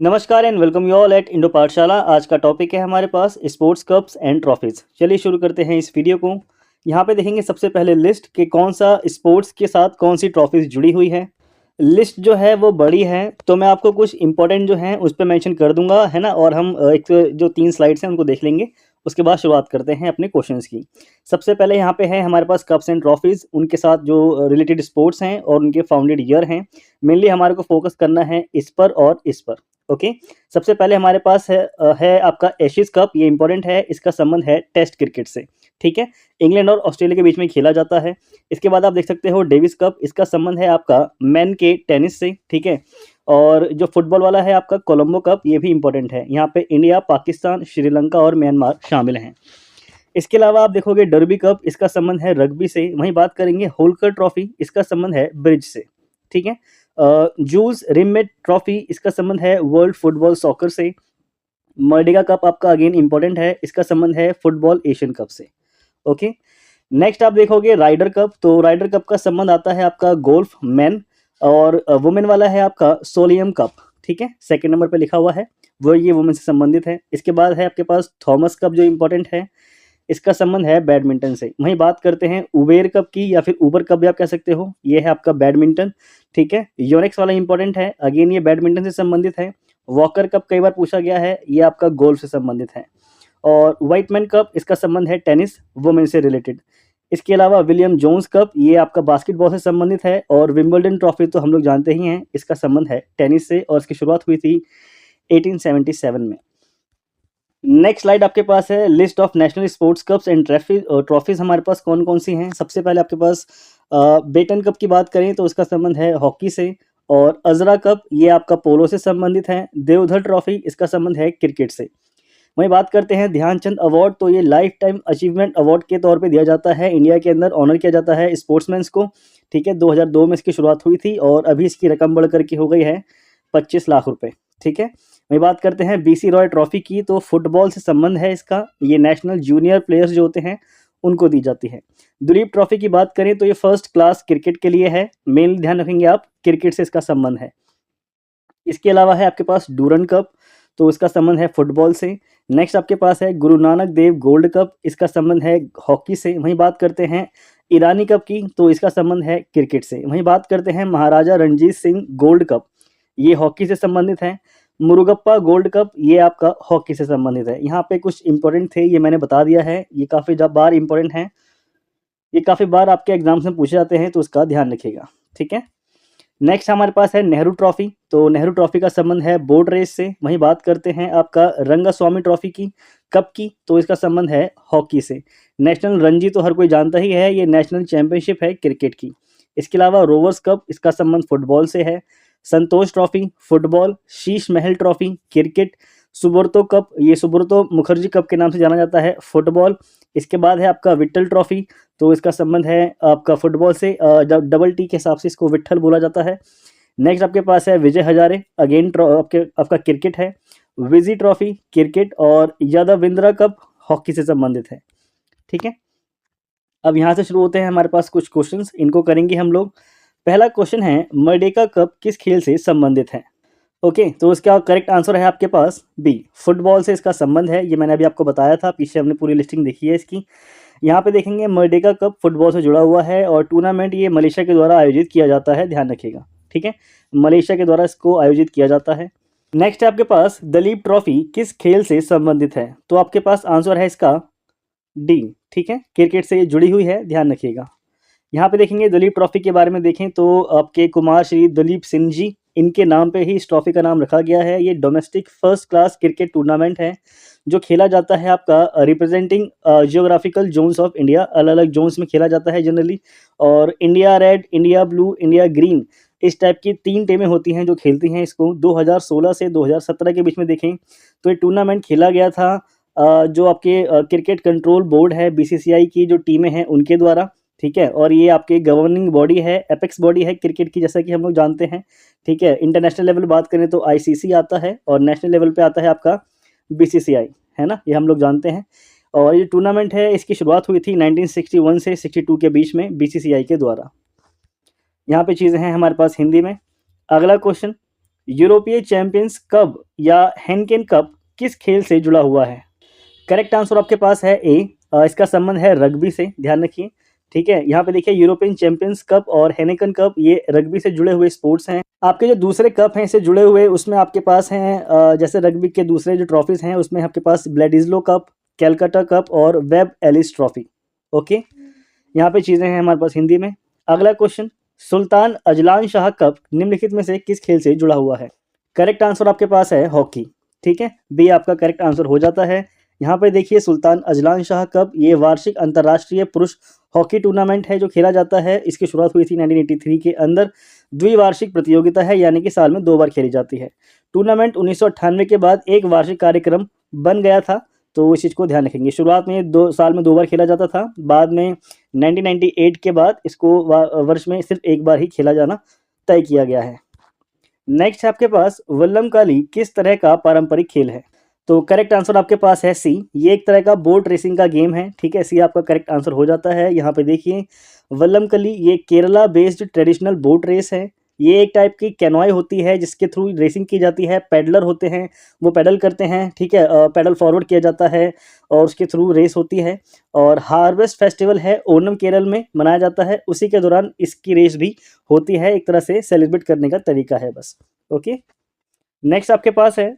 नमस्कार and welcome you all at Indo पाठशाला। आज का टॉपिक है हमारे पास स्पोर्ट्स कप्स एंड ट्रॉफीज। चलिए शुरू करते हैं इस वीडियो को। यहाँ पे देखेंगे सबसे पहले लिस्ट कि कौन सा स्पोर्ट्स के साथ कौन सी ट्रॉफीज जुड़ी हुई है। लिस्ट जो है वो बड़ी है, तो मैं आपको कुछ इंपॉर्टेंट जो है उस पर मेंशन कर दूंगा, है ना। और हम एक जो 3 स्लाइड्स हैं उनको देख लेंगे, उसके बाद शुरुआत करते हैं अपने क्वेश्चंस की। सबसे पहले यहाँ पे है हमारे पास कप्स एंड ट्रॉफीज, उनके साथ जो रिलेटेड स्पोर्ट्स हैं और उनके फाउंडेड ईयर हैं। मेनली हमारे को फोकस करना है इस पर और इस पर। ओके। सबसे पहले हमारे पास है आपका एशिज कप। ये इंपॉर्टेंट है, इसका संबंध है टेस्ट क्रिकेट से। ठीक है, इंग्लैंड और ऑस्ट्रेलिया के बीच में खेला जाता है। इसके बाद आप देख सकते हो डेविस कप, इसका संबंध है आपका मैन के टेनिस से। ठीक है, और जो फुटबॉल वाला है आपका कोलंबो कप, ये भी इंपॉर्टेंट है। यहाँ पे इंडिया, पाकिस्तान, श्रीलंका और म्यांमार शामिल हैं। इसके अलावा आप देखोगे डर्बी कप, इसका संबंध है रग्बी से। वहीं बात करेंगे होल्कर ट्रॉफी, इसका संबंध है ब्रिज से। ठीक है, जूल्स रिमेट ट्रॉफी, इसका संबंध है वर्ल्ड फुटबॉल सॉकर से। मर्डिगा कप आपका अगेन इंपॉर्टेंट है, इसका संबंध है फुटबॉल एशियन कप से। ओके। नेक्स्ट आप देखोगे राइडर कप, तो राइडर कप का संबंध आता है आपका गोल्फ मैन, और वुमेन वाला है आपका सोलियम कप। ठीक है, सेकंड नंबर पे लिखा हुआ है, वो ये वुमेन से संबंधित है। इसके बाद है आपके पास थॉमस कप जो इंपॉर्टेंट है, इसका संबंध है बैडमिंटन से। वहीं बात करते हैं उबेर कप की, या फिर उबर कप भी आप कह सकते हो, ये है आपका बैडमिंटन। ठीक है, योनेक्स वाला इंपॉर्टेंट है, अगेन ये बैडमिंटन से संबंधित है। वॉकर कप कई बार पूछा गया है, ये आपका गोल्फ से संबंधित है। और व्हाइटमैन कप, इसका संबंध है टेनिस वुमेन से रिलेटेड। इसके अलावा विलियम जोन्स कप, ये आपका बास्केटबॉल से संबंधित है। और विंबलडन ट्रॉफी तो हम लोग जानते ही हैं, इसका संबंध है टेनिस से, और इसकी शुरुआत हुई थी 1877 में। नेक्स्ट स्लाइड आपके पास है list of national sports cups and trophies हमारे पास कौन कौन सी हैं। सबसे पहले आपके पास बेटन कप की बात करें तो इसका संबंध है हॉकी से। और अजरा कप, ये आपका पोलो से संबंधित है। देवधर ट्रॉफी, इसका संबंध है क्रिकेट से। वहीं बात करते हैं ध्यानचंद अवार्ड, तो ये लाइफ टाइम अचीवमेंट अवार्ड के तौर पे दिया जाता है। इंडिया के अंदर ऑनर किया जाता है स्पोर्ट्समैन्स को। ठीक है, 2002 में इसकी शुरुआत हुई थी, और अभी इसकी रकम बढ़ करके हो गई है 25 लाख रुपए। ठीक है, वही बात करते हैं बीसी रॉय ट्रॉफी की, तो फुटबॉल से संबंध है इसका। ये नेशनल जूनियर प्लेयर्स जो होते हैं उनको दी जाती है। दुलीप ट्रॉफी की बात करें तो ये फर्स्ट क्लास क्रिकेट के लिए है। मेन ध्यान रखेंगे आप, क्रिकेट से इसका संबंध है। इसके अलावा है आपके पास डूरन कप, तो इसका संबंध है फुटबॉल से। नेक्स्ट आपके पास है गुरु नानक देव गोल्ड कप, इसका संबंध है हॉकी से। वहीं बात करते हैं ईरानी कप की, तो इसका संबंध है क्रिकेट से। वहीं बात करते हैं महाराजा रणजीत सिंह गोल्ड कप, ये हॉकी से संबंधित है। मुरुगप्पा गोल्ड कप, ये आपका हॉकी से संबंधित है। यहाँ पे कुछ इंपॉर्टेंट थे, ये मैंने बता दिया है, ये काफ़ी बार इंपॉर्टेंट है, ये काफ़ी बार आपके एग्जाम्स में पूछे जाते हैं, तो उसका ध्यान रखिएगा। ठीक है, नेक्स्ट हमारे पास है नेहरू ट्रॉफी, तो नेहरू ट्रॉफी का संबंध है बोट रेस से। वहीं बात करते हैं आपका रंगास्वामी ट्रॉफी की, कप की, तो इसका संबंध है हॉकी से। नेशनल रणजी तो हर कोई जानता ही है, ये नेशनल चैंपियनशिप है क्रिकेट की। इसके अलावा रोवर्स कप, इसका संबंध फुटबॉल से है। संतोष trophy football, Sheesh Mahal trophy cricket, Subroto cup, ये सुब्रतो मुखर्जी कप के नाम से जाना जाता है, फुटबॉल। इसके बाद है आपका विट्ठल ट्रॉफी, तो इसका संबंध है आपका फुटबॉल से, डबल टी के हिसाब से इसको विट्ठल बोला जाता है। नेक्स्ट आपके पास है विजय हजारे, अगेन आपका क्रिकेट है। विजी ट्रॉफी क्रिकेट, और यादविंद्रा कप हॉकी से संबंधित है। ठीक है, अब यहाँ से शुरू होते हैं हमारे पास कुछ क्वेश्चंस, इनको करेंगे हम लोग। पहला क्वेश्चन है मर्डेका कप किस खेल से संबंधित है। ओके, तो इसका करेक्ट आंसर है आपके पास बी, फुटबॉल से इसका संबंध है। ये मैंने अभी आपको बताया था, पीछे हमने पूरी लिस्टिंग देखी है इसकी। यहाँ पे देखेंगे मर्डेका कप फुटबॉल से जुड़ा हुआ है, और टूर्नामेंट ये मलेशिया के द्वारा आयोजित किया जाता है, ध्यान रखिएगा। ठीक है, मलेशिया के द्वारा इसको आयोजित किया जाता है। नेक्स्ट है आपके पास दलीप ट्रॉफी किस खेल से संबंधित है, तो आपके पास आंसर है इसका डी। ठीक है, क्रिकेट से ये जुड़ी हुई है, ध्यान रखिएगा। यहाँ पे देखेंगे दलीप ट्रॉफी के बारे में देखें तो आपके कुमार श्री दलीप सिंह जी, इनके नाम पे ही इस ट्रॉफी का नाम रखा गया है। ये domestic first class cricket tournament है, जो खेला जाता है आपका representing geographical zones of India. अलग अलग जोन्स में खेला जाता है जनरली, और India red, India blue, India green, इस टाइप की 3 टीमें होती हैं जो खेलती हैं इसको। 2016 से 2017 के बीच में देखें तो ये टूर्नामेंट खेला गया था जो आपके क्रिकेट कंट्रोल बोर्ड है, बीसीसीआई की जो टीमें हैं उनके द्वारा। ठीक है, और ये आपके गवर्निंग बॉडी है, एपेक्स बॉडी है क्रिकेट की, जैसा कि हम लोग जानते हैं। ठीक है, इंटरनेशनल लेवल बात करें तो आईसीसी आता है, और नेशनल लेवल पे आता है आपका बीसीसीआई, है ना, ये हम लोग जानते हैं। और ये टूर्नामेंट है, इसकी शुरुआत हुई थी 1961 से 62 के बीच में बीसीसीआई के द्वारा। यहाँ पे चीज़ें हैं हमारे पास हिंदी में। अगला क्वेश्चन, यूरोपीय चैंपियंस कप या हेनकेन कप किस खेल से जुड़ा हुआ है? करेक्ट आंसर आपके पास है ए, इसका संबंध है रग्बी से, ध्यान रखिए। ठीक है, यहाँ पे देखिए यूरोपियन चैंपियंस कप और हेनेकन कप ये रग्बी से जुड़े हुए स्पोर्ट्स हैं। आपके जो दूसरे कप हैं इससे जुड़े हुए उसमें आपके पास हैं जैसे रग्बी के दूसरे जो ट्रॉफीज हैं उसमें आपके पास ब्लेडिस्लो कप, कैलकाटा कप और वेब एलिस ट्रॉफी। ओके, यहाँ पे चीज़ें हैं हमारे पास हिंदी में। अगला question, Sultan Azlan Shah cup निम्नलिखित में से किस खेल से जुड़ा हुआ है? करेक्ट आंसर आपके पास है हॉकी। ठीक है, बी आपका करेक्ट आंसर हो जाता है। यहाँ पे देखिए सुल्तान अजलान शाह कप ये वार्षिक अंतर्राष्ट्रीय पुरुष हॉकी टूर्नामेंट है जो खेला जाता है। इसकी शुरुआत हुई थी 1983 के अंदर। द्विवार्षिक प्रतियोगिता है, यानी कि साल में 2 बार खेली जाती है। टूर्नामेंट 1998 के बाद एक वार्षिक कार्यक्रम बन गया था, तो इस चीज़ को ध्यान रखेंगे। शुरुआत में 2 साल में 2 बार खेला जाता था, बाद में 1998 के बाद इसको वर्ष में सिर्फ एक बार ही खेला जाना तय किया गया है। नेक्स्ट है आपके पास वल्लमकाली किस तरह का पारंपरिक खेल है? तो करेक्ट आंसर आपके पास है सी, ये एक तरह का बोट रेसिंग का गेम है। ठीक है, सी आपका करेक्ट आंसर हो जाता है। यहाँ पे देखिए वल्लमकली ये Kerala based traditional boat race है। ये एक टाइप की कैनॉय होती है जिसके थ्रू रेसिंग की जाती है। पैडलर होते हैं, वो पैडल करते हैं। ठीक है, पैडल फॉरवर्ड किया जाता है और उसके थ्रू रेस होती है। और हार्वेस्ट फेस्टिवल है ओनम केरल में मनाया जाता है, उसी के दौरान इसकी रेस भी होती है। एक तरह से सेलिब्रेट करने का तरीका है बस। ओके, नेक्स्ट आपके पास है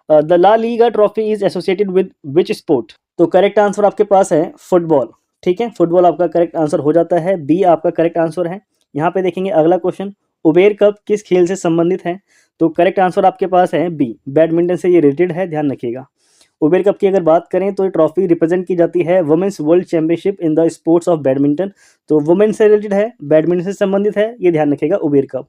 the La Liga trophy is associated with which sport? तो करेक्ट आंसर आपके पास है फुटबॉल। ठीक है, फुटबॉल आपका करेक्ट आंसर हो जाता है। बी आपका करेक्ट आंसर है। यहाँ पे देखेंगे अगला क्वेश्चन, उबेर कप किस खेल से संबंधित है? तो करेक्ट आंसर आपके पास है बी, बैडमिंटन से ये रिलेटेड है, ध्यान रखिएगा। उबेर कप की अगर बात करें तो ये ट्रॉफी रिप्रेजेंट की जाती है women's world championship in the sports of badminton. तो वुमेन से रिलेटेड है, बैडमिंटन से संबंधित है, ये ध्यान रखिएगा उबेर कप।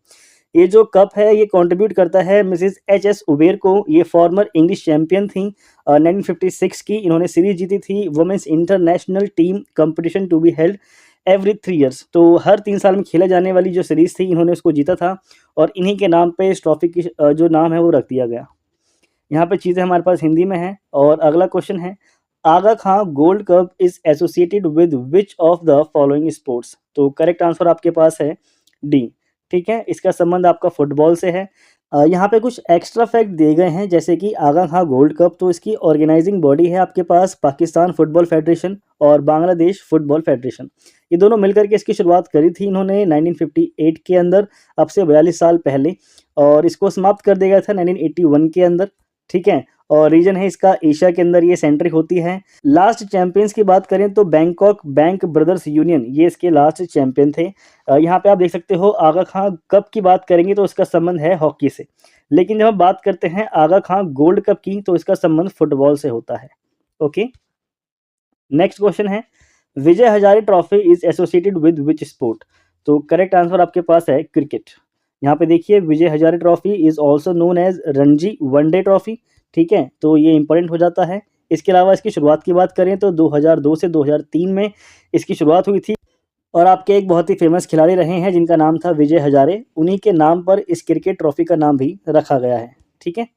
ये जो कप है ये कंट्रीब्यूट करता है मिसेस एच.एस. उबेर को। ये फॉर्मर इंग्लिश चैंपियन थी 1956 की। इन्होंने सीरीज जीती थी women's international team competition to be held every 3 years. तो हर 3 साल में खेले जाने वाली जो सीरीज थी इन्होंने उसको जीता था और इन्हीं के नाम पे इस ट्रॉफी की जो नाम है वो रख दिया गया। यहाँ पे चीज़ें हमारे पास हिंदी में हैं। और अगला क्वेश्चन है, Aga Khan gold cup is associated with which of the following sports? तो करेक्ट आंसर आपके पास है डी। ठीक है, इसका संबंध आपका फुटबॉल से है। यहाँ पे कुछ एक्स्ट्रा फैक्ट दिए गए हैं, जैसे कि आगा खां गोल्ड कप तो इसकी ऑर्गेनाइजिंग बॉडी है आपके पास पाकिस्तान फुटबॉल फेडरेशन और बांग्लादेश फुटबॉल फेडरेशन। ये दोनों मिलकर के इसकी शुरुआत करी थी इन्होंने 1958 के अंदर, अब से 42 साल पहले। और इसको समाप्त कर दिया गया था 1981 के अंदर। ठीक है, और रीजन है इसका एशिया के अंदर ये सेंट्रिक होती है। लास्ट चैंपियंस की बात करें तो बैंकॉक बैंक ब्रदर्स यूनियन ये इसके लास्ट चैंपियन थे। यहाँ पे आप देख सकते हो आगा खां कप की बात करेंगे तो इसका संबंध है हॉकी से, लेकिन जब हम बात करते हैं आगा खां गोल्ड कप की तो इसका संबंध फुटबॉल से होता है। ओके, नेक्स्ट क्वेश्चन है, Vijay Hazare trophy is associated with which sport? तो करेक्ट आंसर आपके पास है क्रिकेट। यहाँ पे देखिए Vijay Hazare trophy is also known as Ranji one day trophy. ठीक है, तो ये इंपॉर्टेंट हो जाता है। इसके अलावा इसकी शुरुआत की बात करें तो 2002 से 2003 में इसकी शुरुआत हुई थी और आपके एक बहुत ही फेमस खिलाड़ी रहे हैं जिनका नाम था विजय हजारे। उन्हीं के नाम पर इस क्रिकेट ट्रॉफी का नाम भी रखा गया है। ठीक है,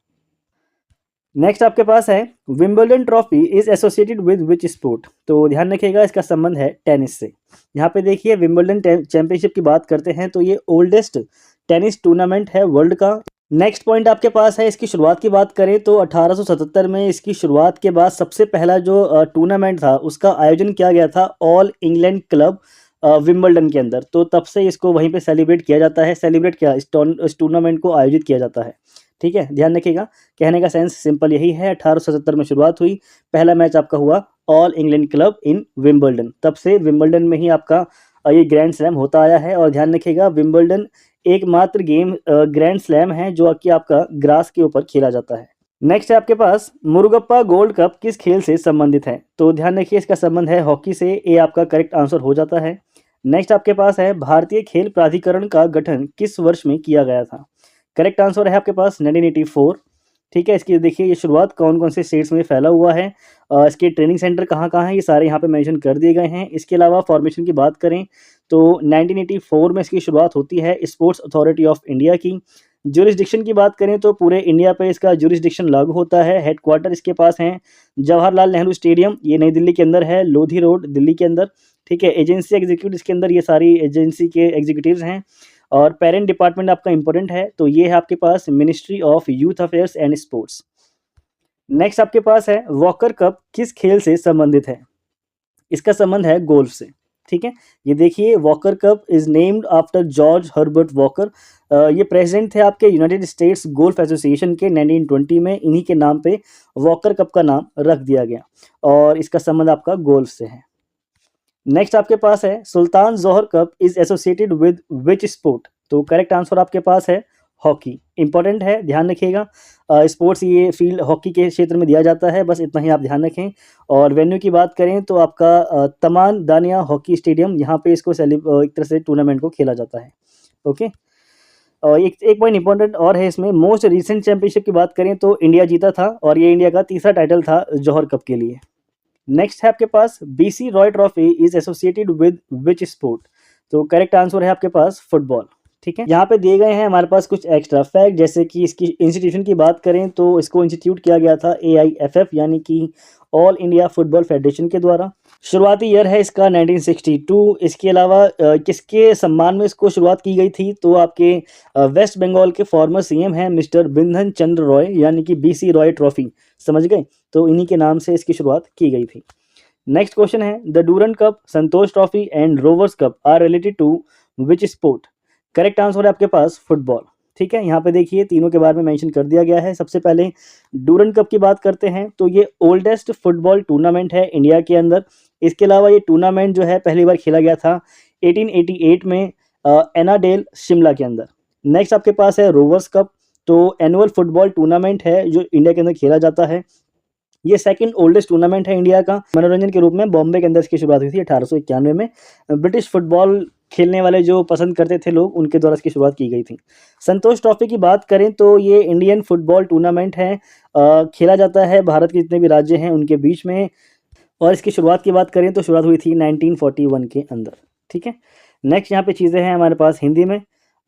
नेक्स्ट आपके पास है Wimbledon trophy is associated with which sport? तो ध्यान रखिएगा इसका संबंध है टेनिस से। यहाँ पे देखिए विंबलडन चैंपियनशिप की बात करते हैं तो ये ओल्डेस्ट टेनिस टूर्नामेंट है वर्ल्ड का। नेक्स्ट पॉइंट आपके पास है इसकी शुरुआत की बात करें तो 1877 में इसकी शुरुआत के बाद सबसे पहला जो टूर्नामेंट था उसका आयोजन किया गया था ऑल इंग्लैंड क्लब विंबलडन के अंदर। तो तब से इसको वहीं पे सेलिब्रेट किया जाता है। सेलिब्रेट क्या, इस टूर्नामेंट को आयोजित किया जाता है। ठीक है, ध्यान रखिएगा, कहने का सेंस सिंपल यही है। 1877 में शुरुआत हुई, पहला मैच आपका हुआ all England club in Wimbledon. तब से विंबलडन में ही आपका ये ग्रैंड स्लैम होता आया है। और ध्यान रखिएगा विंबलडन एकमात्र गेम ग्रैंड स्लैम है जो कि आपका ग्रास के ऊपर खेला जाता है। नेक्स्ट है आपके पास मुरुगप्पा गोल्ड कप किस खेल से संबंधित है? तो ध्यान रखिए इसका संबंध है हॉकी से, ये आपका करेक्ट आंसर हो जाता है। नेक्स्ट आपके पास है भारतीय खेल प्राधिकरण का गठन किस वर्ष में किया गया था? करेक्ट आंसर है आपके पास 1984। ठीक है, इसकी देखिए ये शुरुआत कौन कौन से स्टेट्स में फैला हुआ है, इसके ट्रेनिंग सेंटर कहाँ कहाँ हैं, ये सारे यहाँ पे मेंशन कर दिए गए हैं। इसके अलावा फॉर्मेशन की बात करें तो 1984 में इसकी शुरुआत होती है स्पोर्ट्स अथॉरिटी ऑफ इंडिया की। ज्यूरिसडिक्शन की बात करें तो पूरे इंडिया पे इसका ज्यूरिसडिक्शन लागू होता है। हेडक्वार्टर इसके पास हैं जवाहरलाल नेहरू स्टेडियम, ये नई दिल्ली के अंदर है, लोधी रोड दिल्ली के अंदर। ठीक है, एजेंसी एग्जीक्यूटिव इसके अंदर ये सारी एजेंसी के एग्जीक्यूटिव्स हैं। और पेरेंट डिपार्टमेंट आपका इंपॉर्टेंट है, तो ये है आपके पास ministry of youth affairs and sports. Next आपके पास है वॉकर कप किस खेल से संबंधित है? इसका संबंध है गोल्फ से। ठीक है, ये देखिए walker cup is named after George Herbert walker. ये प्रेसिडेंट थे आपके यूनाइटेड स्टेट्स गोल्फ एसोसिएशन के 1920 में। इन्हीं के नाम पे वॉकर कप का नाम रख दिया गया और इसका संबंध आपका गोल्फ से है। नेक्स्ट आपके पास है Sultan Johor cup is associated with which sport? तो करेक्ट आंसर आपके पास है हॉकी। इंपॉर्टेंट है, ध्यान रखिएगा। स्पोर्ट्स ये फील्ड हॉकी के क्षेत्र में दिया जाता है, बस इतना ही आप ध्यान रखें। और वेन्यू की बात करें तो आपका तमान दानिया हॉकी स्टेडियम, यहाँ पे इसको एक तरह से टूर्नामेंट को खेला जाता है। ओके, और एक पॉइंट इंपॉर्टेंट और है इसमें, मोस्ट रिसेंट चैंपियनशिप की बात करें तो इंडिया जीता था और ये इंडिया का तीसरा टाइटल था जौहर कप के लिए। नेक्स्ट है आपके पास BC Roy trophy is associated with which sport? तो करेक्ट आंसर है आपके पास फुटबॉल। ठीक है, यहाँ पे दिए गए हैं हमारे पास कुछ एक्स्ट्रा फैक्ट, जैसे कि इसकी इंस्टीट्यूशन की बात करें तो इसको इंस्टीट्यूट किया गया था AIFF यानी कि ऑल इंडिया फुटबॉल फेडरेशन के द्वारा। शुरुआती ईयर है इसका 1962। इसके अलावा किसके सम्मान में इसको शुरुआत की गई थी? तो आपके वेस्ट बंगाल के फॉर्मर CM हैं मिस्टर बिंधन चंद्र रॉय, यानी कि BC रॉय ट्रॉफी, समझ गए? तो इन्हीं के नाम से इसकी शुरुआत की गई थी। नेक्स्ट क्वेश्चन है the Durand Cup, Santosh Trophy and Rovers Cup are related to which sport? Correct answer है आपके पास फुटबॉल। ठीक है, यहाँ पे देखिए तीनों के बारे में मेंशन कर दिया गया है। सबसे पहले डूरंड कप की बात करते हैं तो ये ओल्डेस्ट फुटबॉल टूर्नामेंट है इंडिया के अंदर। इसके अलावा ये टूर्नामेंट जो है पहली बार खेला गया था 1888 में एनाडेल शिमला के अंदर। नेक्स्ट आपके पास है रोवर्स कप, तो एनुअल फुटबॉल टूर्नामेंट है जो इंडिया के अंदर खेला जाता है। ये सेकंड ओल्डेस्ट टूर्नामेंट है इंडिया का। मनोरंजन के रूप में बॉम्बे के अंदर इसकी शुरुआत हुई थी 1891 में। ब्रिटिश फुटबॉल खेलने वाले जो पसंद करते थे लोग, उनके द्वारा इसकी शुरुआत की गई थी। संतोष ट्रॉफी की बात करें तो ये इंडियन फुटबॉल टूर्नामेंट है, खेला जाता है भारत के जितने भी राज्य हैं उनके बीच में। और इसकी शुरुआत की बात करें तो शुरुआत हुई थी 1941 के अंदर। ठीक है, नेक्स्ट यहाँ पे चीज़ें हैं हमारे पास हिंदी में।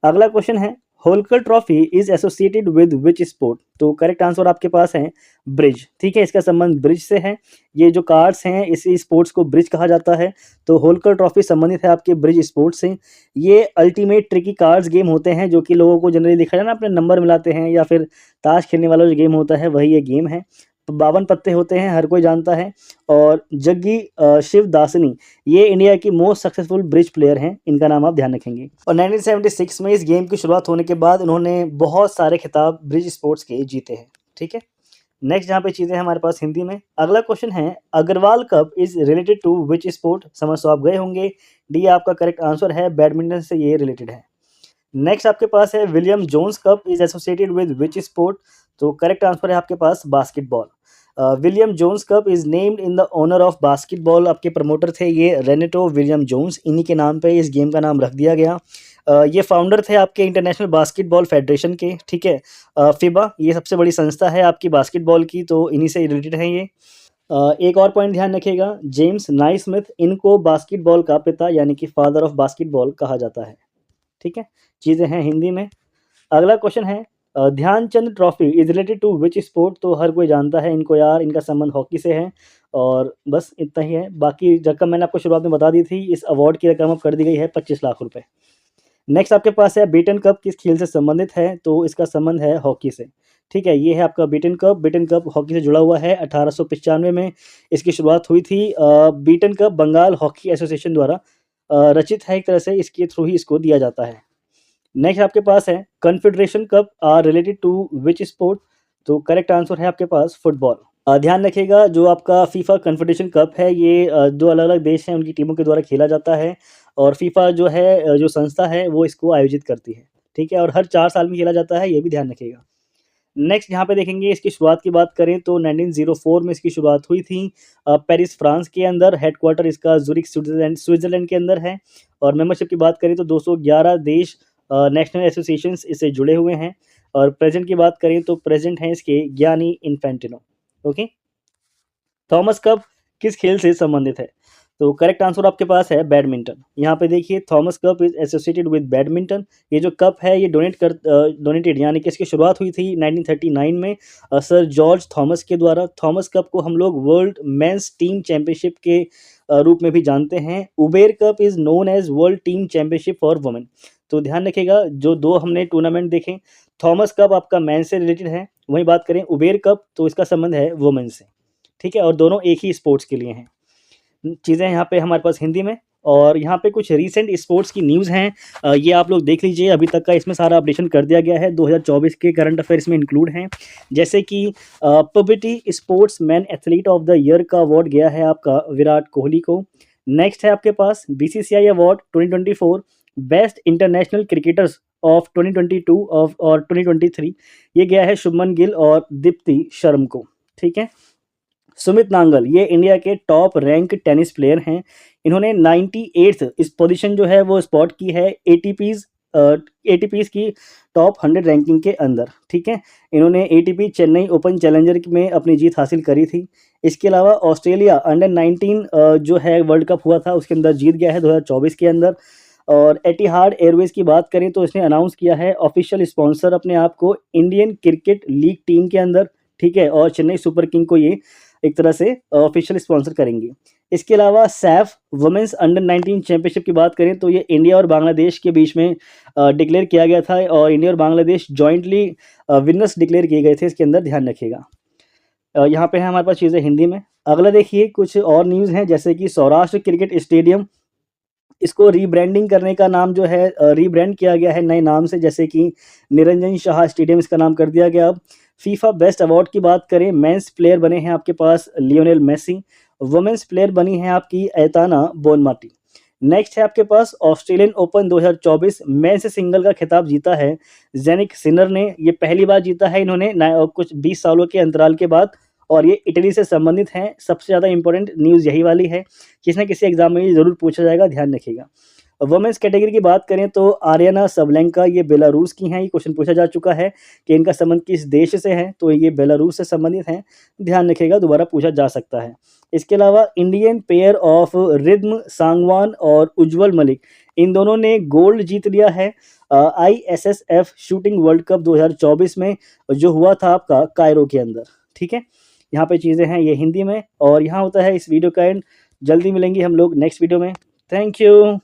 अगला क्वेश्चन है Holkar trophy is associated with which sport? तो करेक्ट आंसर आपके पास है ब्रिज। ठीक है, इसका संबंध ब्रिज से है। ये जो कार्ड्स हैं इसी स्पोर्ट्स को ब्रिज कहा जाता है, तो होलकर ट्रॉफी संबंधित है आपके ब्रिज स्पोर्ट्स से। ये अल्टीमेट ट्रिकी कार्ड्स गेम होते हैं जो कि लोगों को जनरली देखा जाए ना, अपने नंबर मिलाते हैं या फिर ताश खेलने वाला जो गेम होता है वही ये गेम है। तो 52 पत्ते होते हैं, हर कोई जानता है। और जग्गी शिवदासनी ये इंडिया की मोस्ट सक्सेसफुल ब्रिज प्लेयर हैं, इनका नाम आप ध्यान रखेंगे। और 1976 में इस गेम की शुरुआत होने के बाद उन्होंने बहुत सारे खिताब ब्रिज स्पोर्ट्स के जीते हैं। ठीक है, नेक्स्ट यहाँ पे चीज़ें हैं हमारे पास हिंदी में। अगला क्वेश्चन है Agarwal Cup is related to which sport? समझ तो आप गए होंगे, डी आपका करेक्ट आंसर है, बैडमिंटन से ये रिलेटेड है। नेक्स्ट आपके पास है William Jones cup is associated with which sport? तो करेक्ट आंसर है आपके पास basketball. William Jones cup is named in the honour of basketball. आपके प्रमोटर थे ये रेनेटो विलियम जोन्स, इन्हीं के नाम पे इस गेम का नाम रख दिया गया। ये फाउंडर थे आपके इंटरनेशनल बास्केटबॉल फेडरेशन के। ठीक है, FIBA ये सबसे बड़ी संस्था है आपकी बास्केटबॉल की, तो इन्हीं से रिलेटेड है ये। एक और पॉइंट ध्यान रखिएगा, जेम्स नाइस्मिथ इनको बास्केटबॉल का पिता यानी कि फादर ऑफ बास्केटबॉल कहा जाता है। ठीक है, चीज़ें हैं हिंदी में। अगला क्वेश्चन है Dhyanchand Trophy is related to which sport? तो हर कोई जानता है इनको यार, इनका संबंध हॉकी से है। और बस इतना ही है, बाकी रकम मैंने आपको शुरुआत में बता दी थी। इस अवार्ड की रकम अब कर दी गई है 25 लाख रुपए। नेक्स्ट आपके पास है बीटन कप किस खेल से संबंधित है? तो इसका संबंध है हॉकी से। ठीक है, ये है आपका beaten cup. Beaten cup hockey से जुड़ा हुआ है। 1895 में इसकी शुरुआत हुई थी। Beighton Cup Bengal hockey association द्वारा रचित है, एक तरह से इसके थ्रू ही इसको दिया जाता है। नेक्स्ट आपके पास है Confederation Cup are related to which sport? तो करेक्ट आंसर है आपके पास फुटबॉल। ध्यान रखिएगा जो आपका फीफा कॉन्फेडरेशन कप है ये दो अलग अलग देश हैं उनकी टीमों के द्वारा खेला जाता है। और फीफा जो है जो संस्था है वो इसको आयोजित करती है। ठीक है, और हर 4 साल में खेला जाता है, ये भी ध्यान रखिएगा। नेक्स्ट यहाँ पे देखेंगे इसकी शुरुआत की बात करें तो 1904 में इसकी शुरुआत हुई थी पेरिस फ्रांस के अंदर। हेडक्वार्टर इसका ज़ुरिक स्विट्ज़रलैंड के अंदर है। और मेंबरशिप की बात करें तो 211 देश नेशनल एसोसिएशंस इससे जुड़े हुए हैं। और प्रेजेंट की बात करें तो प्रेजेंट हैं इसके Gianni Infantino. Okay, Thomas Cup किस खेल से संबंधित है? तो करेक्ट आंसर आपके पास है बैडमिंटन। यहाँ पे देखिए Thomas cup is associated with badminton. ये जो कप है ये डोनेटेड यानी कि इसकी शुरुआत हुई थी 1939 में सर जॉर्ज थॉमस के द्वारा। थॉमस कप को हम लोग वर्ल्ड मेंस टीम चैंपियनशिप के रूप में भी जानते हैं। Uber Cup is known as world team championship for women. तो ध्यान रखिएगा जो 2 हमने टूर्नामेंट देखे, थॉमस कप आपका मेन से रिलेटेड है, वहीं बात करें उबेर कप तो इसका संबंध है वुमेन से, ठीक है? और दोनों एक ही स्पोर्ट्स के लिए हैं। चीज़ें यहाँ पे हमारे पास हिंदी में, और यहाँ पे कुछ रीसेंट स्पोर्ट्स की न्यूज़ हैं, ये आप लोग देख लीजिए। अभी तक का इसमें सारा अपडेशन कर दिया गया है, 2024 के करंट अफेयर्स में इंक्लूड हैं। जैसे कि PBT sportsman athlete of the year का अवार्ड गया है आपका विराट कोहली को। नेक्स्ट है आपके पास BCCI award 2024 best international cricketers of 2022 और 2023, ये गया है शुभमन गिल और दीप्ति शर्मा को, ठीक है? सुमित नांगल ये इंडिया के टॉप रैंक टेनिस प्लेयर हैं। इन्होंने 98th इस पोजीशन जो है वो स्पॉट की है एटीपीज़ की टॉप 100 रैंकिंग के अंदर, ठीक है? इन्होंने एटीपी चेन्नई ओपन चैलेंजर में अपनी जीत हासिल करी थी। इसके अलावा ऑस्ट्रेलिया अंडर 19 जो है वर्ल्ड कप हुआ था उसके अंदर जीत गया है 2024 के अंदर। और एटिहाद एयरवेज़ की बात करें तो इसने अनाउंस किया है ऑफिशियल स्पॉन्सर अपने आप को इंडियन क्रिकेट लीग टीम के अंदर, ठीक है? और चेन्नई सुपर किंग को ये एक तरह से ऑफिशियल स्पॉन्सर करेंगे। इसके अलावा सैफ वुमेन्स अंडर 19 चैंपियनशिप की बात करें तो ये इंडिया और बांग्लादेश के बीच में डिक्लेयर किया गया था, और इंडिया और बांग्लादेश जॉइंटली विनर्स डिक्लेयर किए गए थे। इसके अंदर ध्यान रखिएगा। यहाँ पे है हमारे पास चीज़ें हिंदी में। अगला देखिए कुछ और न्यूज़ हैं, जैसे कि सौराष्ट्र क्रिकेट स्टेडियम, इसको रीब्रांडिंग करने का नाम जो है रीब्रांड किया गया है नए नाम से, जैसे कि निरंजन शाह स्टेडियम इसका नाम कर दिया गया अब। फीफा बेस्ट अवार्ड की बात करें, मेंस प्लेयर बने हैं आपके पास लियोनेल मेसी, वुमेन्स प्लेयर बनी है आपकी एताना बोनमाटी। नेक्स्ट है आपके पास ऑस्ट्रेलियन ओपन 2024 मेंस सिंगल का खिताब जीता है जेनिक सिनर ने। ये पहली बार जीता है इन्होंने कुछ 20 सालों के अंतराल के बाद, और ये इटली से संबंधित हैं। सबसे ज़्यादा इंपॉर्टेंट न्यूज़ यही वाली है, किसी न किसी एग्जाम में ये ज़रूर पूछा जाएगा, ध्यान रखिएगा। वुमेन्स कैटेगरी की बात करें तो आर्याना सबलेंका ये बेलारूस की हैं। ये क्वेश्चन पूछा जा चुका है कि इनका संबंध किस देश से है, तो ये बेलारूस से संबंधित हैं, ध्यान रखिएगा, दोबारा पूछा जा सकता है। इसके अलावा Indian pair of rhythm Sangwan और उज्जवल मलिक, इन दोनों ने गोल्ड जीत लिया है ISSF शूटिंग वर्ल्ड कप 2024 में, जो हुआ था आपका कायरो के अंदर, ठीक है? यहाँ पे चीज़ें हैं ये हिंदी में, और यहाँ होता है इस वीडियो का एंड। जल्दी मिलेंगे हम लोग नेक्स्ट वीडियो में। Thank you.